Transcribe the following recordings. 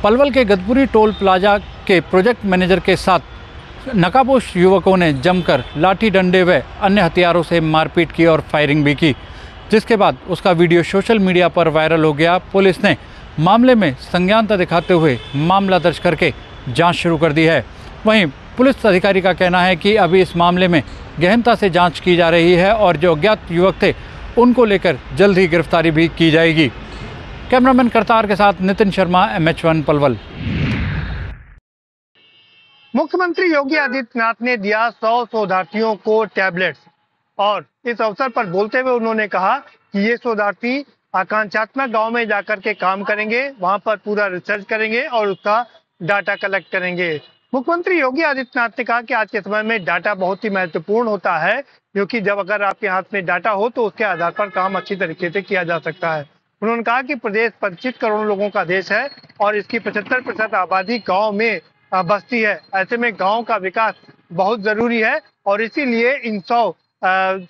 पलवल के Gadpuri toll plaza के project manager के साथ नकाबपोश युवकों ने जमकर लाठी डंडे व अन्य हथियारों से मारपीट की और फायरिंग भी की, जिसके बाद उसका वीडियो सोशल मीडिया पर वायरल हो गया। पुलिस ने मामले में संज्ञानता दिखाते हुए मामला दर्ज करके जांच शुरू कर दी है। वहीं पुलिस अधिकारी का कहना है कि अभी इस मामले में गहनता से जांच की जा रही है और जो अज्ञात युवक थे उनको लेकर जल्द ही गिरफ्तारी भी की जाएगी। कैमरामैन करतार के साथ नितिन शर्मा, MH1 पलवल। मुख्यमंत्री योगी आदित्यनाथ ने दिया 100 शोधार्थियों को टैबलेट्स और इस अवसर पर बोलते हुए उन्होंने कहा कि ये शोधार्थी आकांक्षात्मक गांव में जाकर के काम करेंगे, वहां पर पूरा रिसर्च करेंगे और उसका डाटा कलेक्ट करेंगे। मुख्यमंत्री योगी आदित्यनाथ ने कहा कि आज के समय में डाटा बहुत ही महत्वपूर्ण होता है, क्योंकि जब अगर आपके हाथ में डाटा हो तो उसके आधार पर काम अच्छी तरीके से किया जा सकता है। उन्होंने कहा कि प्रदेश 25 करोड़ लोगों का देश है और इसकी 75% आबादी गाँव में बस्ती है। ऐसे में गांव का विकास बहुत जरूरी है और इसीलिए इन 100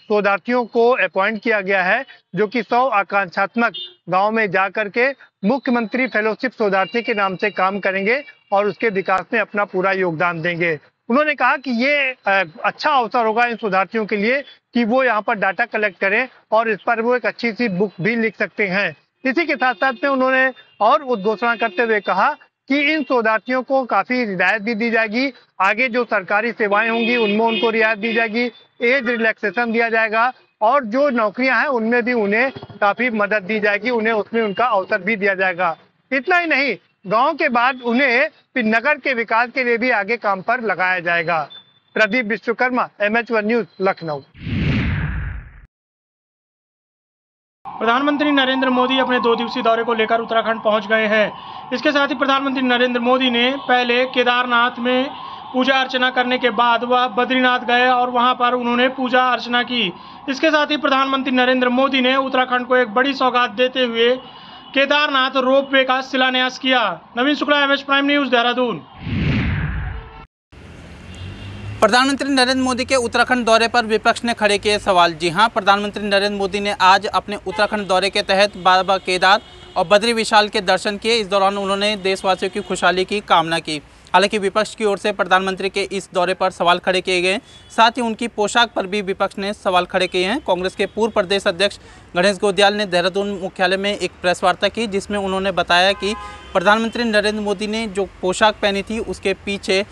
शोधार्थियों को अपॉइंट किया गया है, जो कि 100 आकांक्षात्मक गांव में जाकर के मुख्यमंत्री फेलोशिप शोधार्थी के नाम से काम करेंगे और उसके विकास में अपना पूरा योगदान देंगे। उन्होंने कहा कि ये अच्छा अवसर होगा इन शोधार्थियों के लिए कि वो यहाँ पर डाटा कलेक्ट करें और इस पर वो एक अच्छी सी बुक भी लिख सकते हैं। इसी के साथ साथ में उन्होंने और उद्घोषणा करते हुए कहा कि इन शोधार्थियों को काफी रियायत भी दी जाएगी। आगे जो सरकारी सेवाएं होंगी उनमें उनको रियायत दी जाएगी, एज रिलैक्सेशन दिया जाएगा और जो नौकरियां हैं उनमें भी उन्हें काफी मदद दी जाएगी, उन्हें उसमें उनका अवसर भी दिया जाएगा। इतना ही नहीं, गांव के बाद उन्हें फिर नगर के विकास के लिए भी आगे काम पर लगाया जाएगा। Pradeep Vishwakarma, MH1 news, Lucknow. प्रधानमंत्री नरेंद्र मोदी अपने 2 दिवसीय दौरे को लेकर उत्तराखंड पहुंच गए हैं। इसके साथ ही प्रधानमंत्री नरेंद्र मोदी ने पहले केदारनाथ में पूजा अर्चना करने के बाद वह बद्रीनाथ गए और वहां पर उन्होंने पूजा अर्चना की। इसके साथ ही प्रधानमंत्री नरेंद्र मोदी ने उत्तराखंड को एक बड़ी सौगात देते हुए केदारनाथ रोपवे का शिलान्यास किया। Naveen Shukla, MH prime news, Dehradun. प्रधानमंत्री नरेंद्र मोदी के उत्तराखंड दौरे पर विपक्ष ने खड़े किए सवाल। जी हां, प्रधानमंत्री नरेंद्र मोदी ने आज अपने उत्तराखंड दौरे के तहत बाबा केदार और बद्री विशाल के दर्शन किए। इस दौरान उन्होंने देशवासियों की खुशहाली की कामना की। हालांकि विपक्ष की ओर से प्रधानमंत्री के इस दौरे पर सवाल खड़े किए गए, साथ ही उनकी पोशाक पर भी विपक्ष ने सवाल खड़े किए हैं। कांग्रेस के पूर्व प्रदेश अध्यक्ष गणेश गोंदियाल ने देहरादून मुख्यालय में एक प्रेस वार्ता की, जिसमें उन्होंने बताया कि प्रधानमंत्री नरेंद्र मोदी ने जो पोशाक पहनी थी उसके पीछे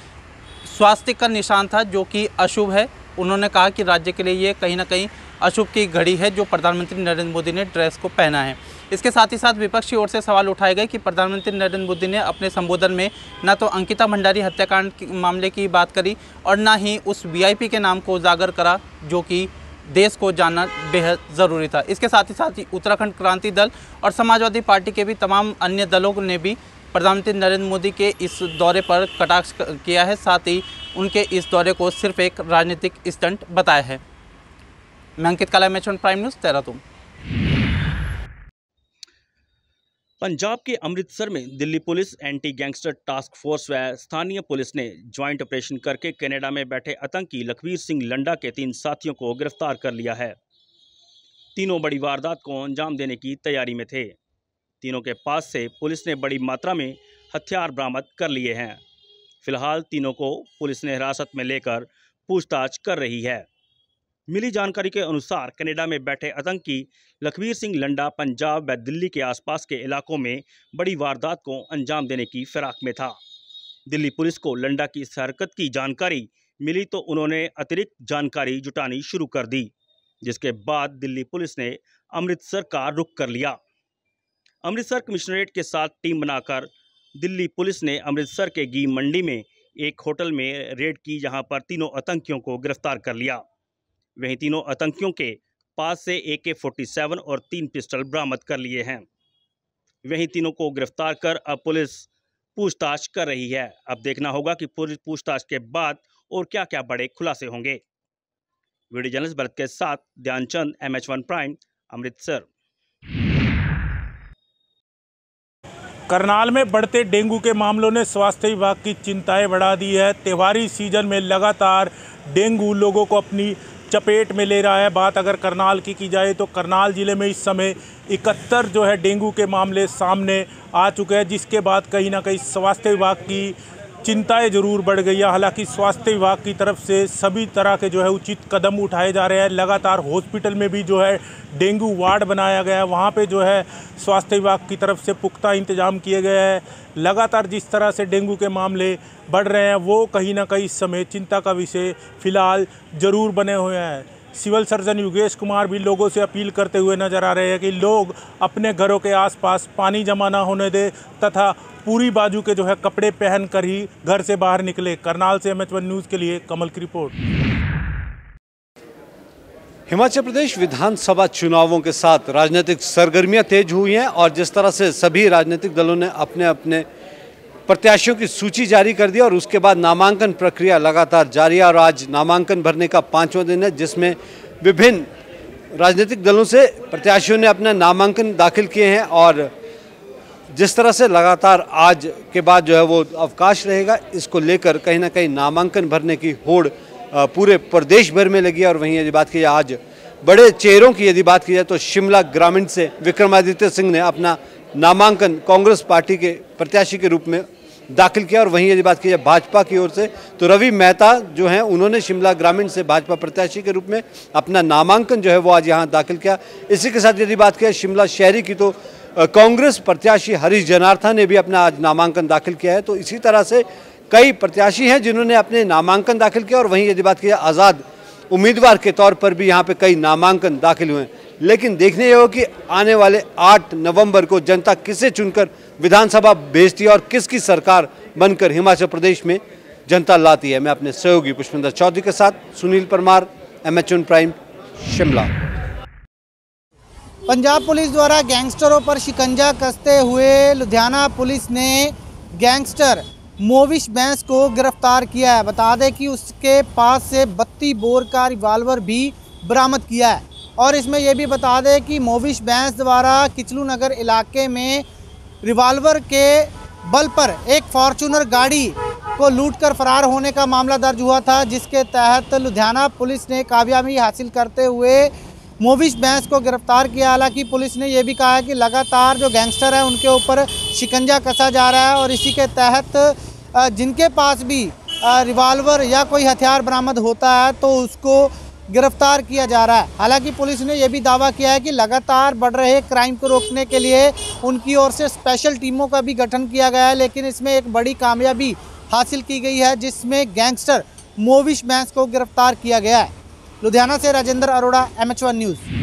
स्वास्तिक का निशान था, जो कि अशुभ है। उन्होंने कहा कि राज्य के लिए ये कहीं ना कहीं अशुभ की घड़ी है जो प्रधानमंत्री नरेंद्र मोदी ने ड्रेस को पहना है। इसके साथ ही साथ विपक्ष की ओर से सवाल उठाए गए कि प्रधानमंत्री नरेंद्र मोदी ने अपने संबोधन में न तो अंकिता भंडारी हत्याकांड मामले की बात करी और न ही उस VIP के नाम को उजागर करा, जो कि देश को जानना बेहद ज़रूरी था। इसके साथ ही उत्तराखंड क्रांति दल और समाजवादी पार्टी के भी तमाम अन्य दलों ने भी प्रधानमंत्री नरेंद्र मोदी के इस दौरे पर कटाक्ष किया है, साथ ही उनके इस दौरे को सिर्फ एक राजनीतिक स्टंट बताया है। मैं अंकित काला, MH1 prime news, Dehradun. Punjab के अमृतसर में Delhi police anti gangster task force व स्थानीय पुलिस ने ज्वाइंट ऑपरेशन करके कनाडा में बैठे आतंकी लखवीर सिंह लंडा के 3 साथियों को गिरफ्तार कर लिया है। तीनों बड़ी वारदात को अंजाम देने की तैयारी में थे। तीनों के पास से पुलिस ने बड़ी मात्रा में हथियार बरामद कर लिए हैं। फिलहाल तीनों को पुलिस ने हिरासत में लेकर पूछताछ कर रही है। मिली जानकारी के अनुसार कनाडा में बैठे आतंकी लखवीर सिंह लंडा पंजाब व दिल्ली के आसपास के इलाकों में बड़ी वारदात को अंजाम देने की फिराक में था। दिल्ली पुलिस को लंडा की इस हरकत की जानकारी मिली तो उन्होंने अतिरिक्त जानकारी जुटानी शुरू कर दी, जिसके बाद दिल्ली पुलिस ने अमृतसर का रुख कर लिया। अमृतसर कमिश्नरेट के साथ टीम बनाकर दिल्ली पुलिस ने अमृतसर के गी मंडी में एक होटल में रेड की, जहां पर तीनों आतंकियों को गिरफ्तार कर लिया। वहीं तीनों आतंकियों के पास से AK-47 और 3 पिस्टल बरामद कर लिए हैं। वहीं तीनों को गिरफ्तार कर अब पुलिस पूछताछ कर रही है। अब देखना होगा कि पूरी पूछताछ के बाद और क्या क्या बड़े खुलासे होंगे। वीडियो जर्नलिस्ट भरत के साथ ध्यानचंद, MH1 प्राइम, अमृतसर। करनाल में बढ़ते डेंगू के मामलों ने स्वास्थ्य विभाग की चिंताएं बढ़ा दी है। त्योहारी सीजन में लगातार डेंगू लोगों को अपनी चपेट में ले रहा है। बात अगर करनाल की जाए तो करनाल ज़िले में इस समय 71 जो है डेंगू के मामले सामने आ चुके हैं, जिसके बाद कहीं ना कहीं स्वास्थ्य विभाग की चिंताएं ज़रूर बढ़ गई है। हालांकि स्वास्थ्य विभाग की तरफ से सभी तरह के जो है उचित कदम उठाए जा रहे हैं। लगातार हॉस्पिटल में भी जो है डेंगू वार्ड बनाया गया है, वहाँ पे जो है स्वास्थ्य विभाग की तरफ से पुख्ता इंतजाम किए गए हैं। लगातार जिस तरह से डेंगू के मामले बढ़ रहे हैं वो कहीं ना कहीं इस समय चिंता का विषय फिलहाल ज़रूर बने हुए हैं। सिविल सर्जन योगेश कुमार भी लोगों से अपील करते हुए नजर आ रहे हैं कि लोग अपने घरों के आसपास पानी जमा ना होने दें तथा पूरी बाजू के जो है कपड़े पहनकर ही घर से बाहर निकले। करनाल से MH1 न्यूज़ के लिए कमल की रिपोर्ट। हिमाचल प्रदेश विधानसभा चुनावों के साथ राजनीतिक सरगर्मियां तेज हुई हैं और जिस तरह से सभी राजनीतिक दलों ने अपने अपने प्रत्याशियों की सूची जारी कर दी और उसके बाद नामांकन प्रक्रिया लगातार जारी है और आज नामांकन भरने का 5वां दिन है, जिसमें विभिन्न राजनीतिक दलों से प्रत्याशियों ने अपना नामांकन दाखिल किए हैं। और जिस तरह से लगातार आज के बाद जो है वो अवकाश रहेगा, इसको लेकर कहीं ना कहीं नामांकन भरने की होड़ पूरे प्रदेश भर में लगी है। और वहीं यदि बात की जाए आज बड़े चेहरों की यदि बात की जाए तो शिमला ग्रामीण से विक्रमादित्य सिंह ने अपना नामांकन कांग्रेस पार्टी के प्रत्याशी के रूप में दाखिल किया। और वहीं यदि बात की जाए भाजपा की ओर से तो रवि मेहता जो हैं उन्होंने शिमला ग्रामीण से भाजपा प्रत्याशी के रूप में अपना नामांकन जो है वो आज यहाँ दाखिल किया। इसी के साथ यदि बात की जाए शिमला शहरी की तो कांग्रेस प्रत्याशी हरीश जनार्था ने भी अपना आज नामांकन दाखिल किया है। तो इसी तरह से कई प्रत्याशी हैं जिन्होंने अपने नामांकन दाखिल किया। और वहीं यदि बात की जाए आज़ाद उम्मीदवार के तौर पर भी यहाँ पे कई नामांकन दाखिल हुए हैं। लेकिन देखने ये हो कि आने वाले 8 नवंबर को जनता किसे चुनकर विधानसभा भेजती है और किसकी सरकार बनकर हिमाचल प्रदेश में जनता लाती है। मैं अपने सहयोगी पुष्पेंद्र चौधरी के साथ Sunil Parmar, MH1 prime, Shimla. Punjab police द्वारा गैंगस्टरों पर शिकंजा कसते हुए लुधियाना पुलिस ने गैंगस्टर मोविश बैंस को गिरफ्तार किया है। बता दें कि उसके पास से 32 बोर का रिवाल्वर भी बरामद किया है। और इसमें यह भी बता दें कि मोविश बैंस द्वारा किचलू नगर इलाके में रिवाल्वर के बल पर एक फॉर्चूनर गाड़ी को लूटकर फरार होने का मामला दर्ज हुआ था, जिसके तहत लुधियाना पुलिस ने कामयाबी हासिल करते हुए मोविश बैंस को गिरफ्तार किया। हालांकि पुलिस ने यह भी कहा है कि लगातार जो गैंगस्टर है उनके ऊपर शिकंजा कसा जा रहा है और इसी के तहत जिनके पास भी रिवाल्वर या कोई हथियार बरामद होता है तो उसको गिरफ्तार किया जा रहा है। हालांकि पुलिस ने यह भी दावा किया है कि लगातार बढ़ रहे क्राइम को रोकने के लिए उनकी ओर से स्पेशल टीमों का भी गठन किया गया है। लेकिन इसमें एक बड़ी कामयाबी हासिल की गई है जिसमें गैंगस्टर मोविश बैंस को गिरफ्तार किया गया है। लुधियाना से राजेंद्र अरोड़ा, MH1 न्यूज़।